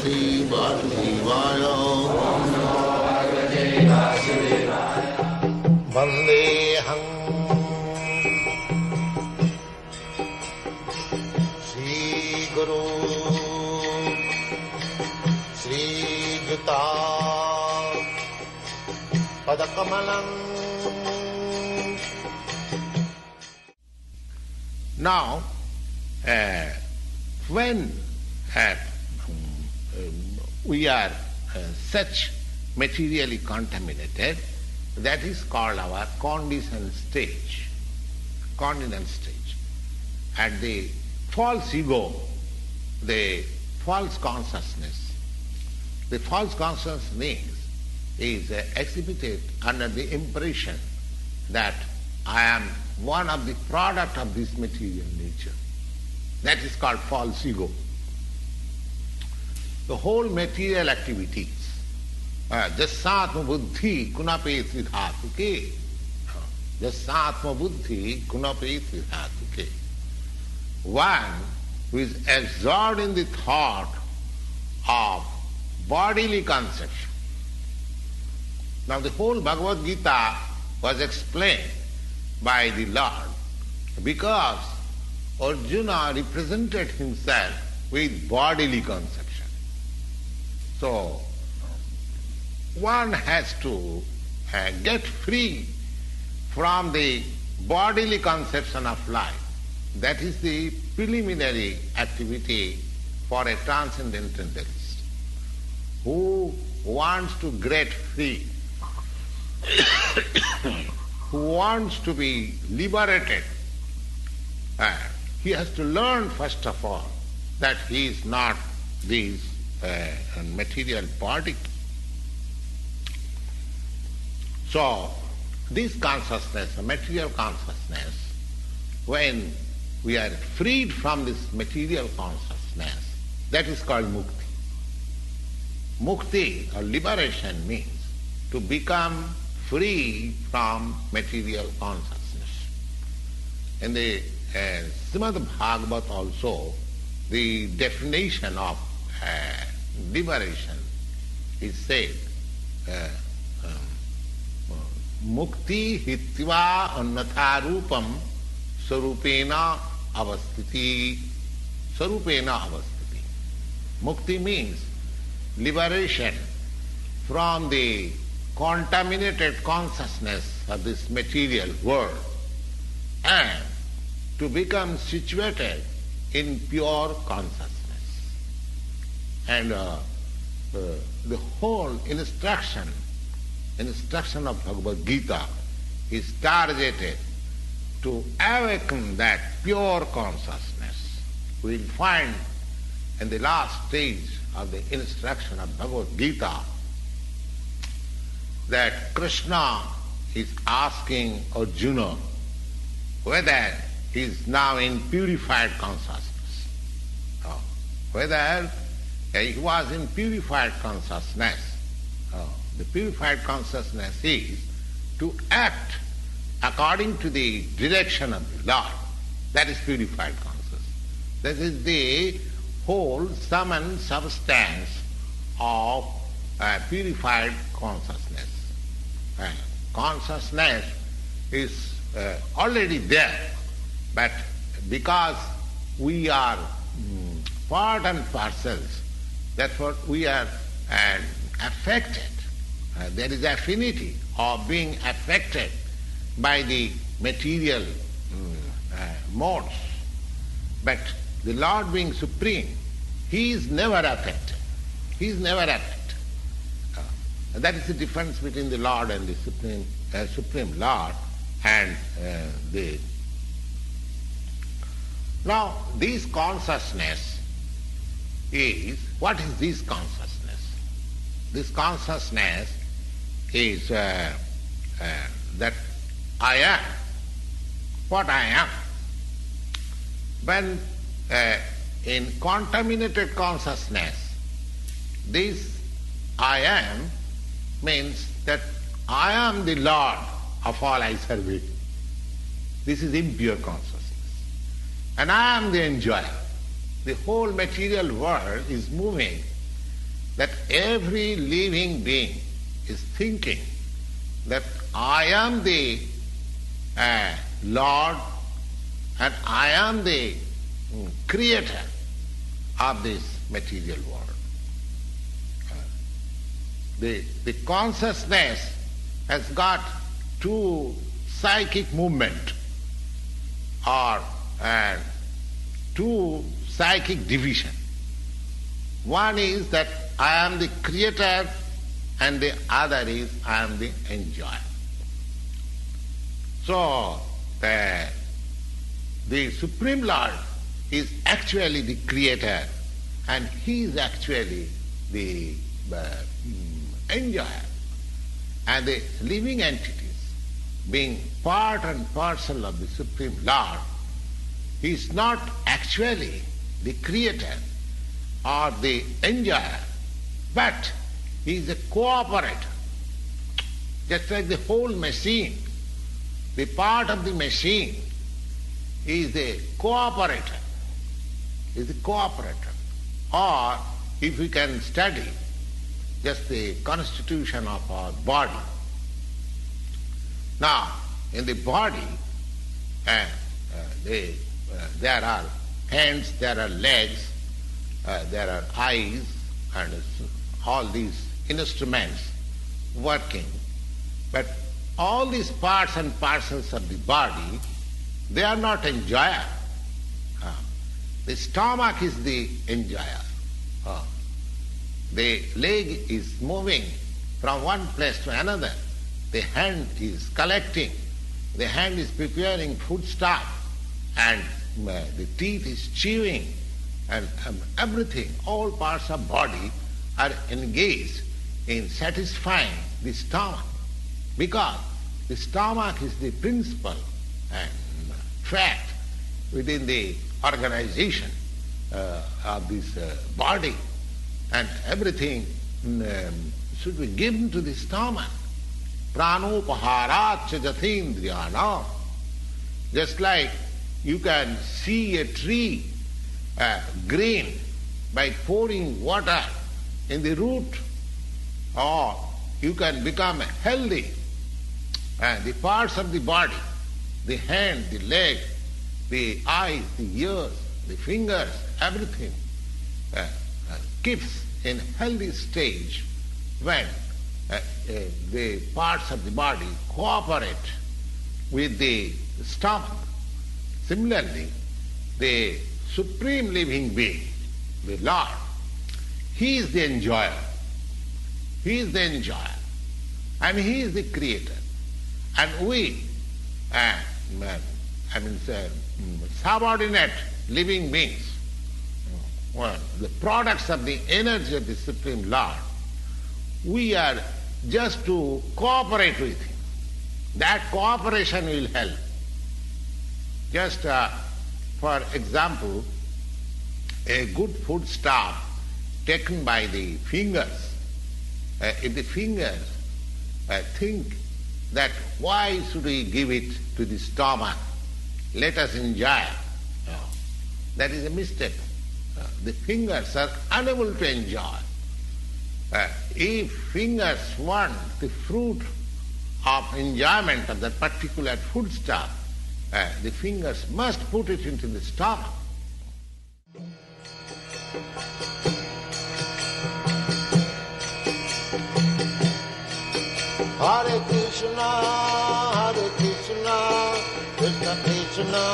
Bhagavate Vasudevaya. Vandeham Shri Guru Shri Juta Padakamalam. Now, when we are such materially contaminated, that is called our conditioned stage. Conditioned stage. At the false ego, the false consciousness. The false consciousness is exhibited under the impression that I am one of the product of this material nature. That is called false ego. The whole material activities, jasatma buddhi kunape tridhatuke, jasatma buddhi kunape tridhatuke. One who is absorbed in the thought of bodily conception. Now the whole Bhagavad Gita was explained by the Lord because Arjuna represented himself with bodily conception. So one has to get free from the bodily conception of life. That is the preliminary activity for a transcendentalist who wants to get free, who wants to be liberated. He has to learn first of all that he is not this material body. So this consciousness, material consciousness, when we are freed from this material consciousness, that is called mukti. Mukti or liberation means to become free from material consciousness. In the Srimad Bhagavad also, the definition of liberation is said, mukti hitva annatha rupam sarupena avasthiti. Sarupena avasthiti. Mukti means liberation from the contaminated consciousness of this material world and to become situated in pure consciousness. And the whole instruction of Bhagavad Gita is targeted to awaken that pure consciousness. We will find in the last stage of the instruction of Bhagavad Gita that Krishna is asking Arjuna whether he is now in purified consciousness. Whether he was in purified consciousness. The purified consciousness is to act according to the direction of the Lord. That is purified consciousness. That is the whole sum and substance of purified consciousness. Consciousness is already there, but because we are part and parcels, therefore we are affected. There is affinity of being affected by the material modes. But the Lord being supreme, He is never affected. He is never affected. That is the difference between the Lord and the Supreme Lord and the... Now, this consciousness is... What is this consciousness? This consciousness is that I am what I am. When in contaminated consciousness, this I am means that I am the Lord of all I survey. This is impure consciousness. And I am the enjoyer. The whole material world is moving that every living being is thinking that I am the Lord and I am the creator of this material world. The consciousness has got two psychic movement or two psychic division. One is that I am the creator and the other is I am the enjoyer. So the Supreme Lord is actually the creator and he is actually the enjoyer. And the living entities, being part and parcel of the Supreme Lord, he is not actually the creator or the enjoyer, but he is a cooperator. Just like the whole machine, the part of the machine is a cooperator, Or if we can study just the constitution of our body. Now, in the body, there are hands, there are legs, there are eyes, and all these instruments working. But all these parts and parcels of the body, they are not enjoyer. The stomach is the enjoyer. The leg is moving from one place to another. The hand is collecting. The hand is preparing foodstuff. And the teeth is chewing. And everything, all parts of body are engaged in satisfying the stomach. Because the stomach is the principal and fact within the organization of this body. And everything should be given to the stomach. Pranopaharat jatindriyana. Just like you can see a tree green by pouring water in the root, or you can become healthy. The parts of the body, the hand, the leg, the eyes, the ears, the fingers, everything keeps in healthy stage when the parts of the body cooperate with the stomach. Similarly, the Supreme Living Being, the Lord, He is the enjoyer. He is the enjoyer. And He is the creator. And we, subordinate living beings, the products of the energy of the Supreme Lord, we are just to cooperate with Him. That cooperation will help. Just for example, a good foodstuff taken by the fingers, if the fingers think that why should we give it to the stomach, let us enjoy. That is a mistake. The fingers are unable to enjoy. If fingers want the fruit of enjoyment of that particular foodstuff, the fingers must put it into the stomach. Hare Krishna, Krishna Krishna,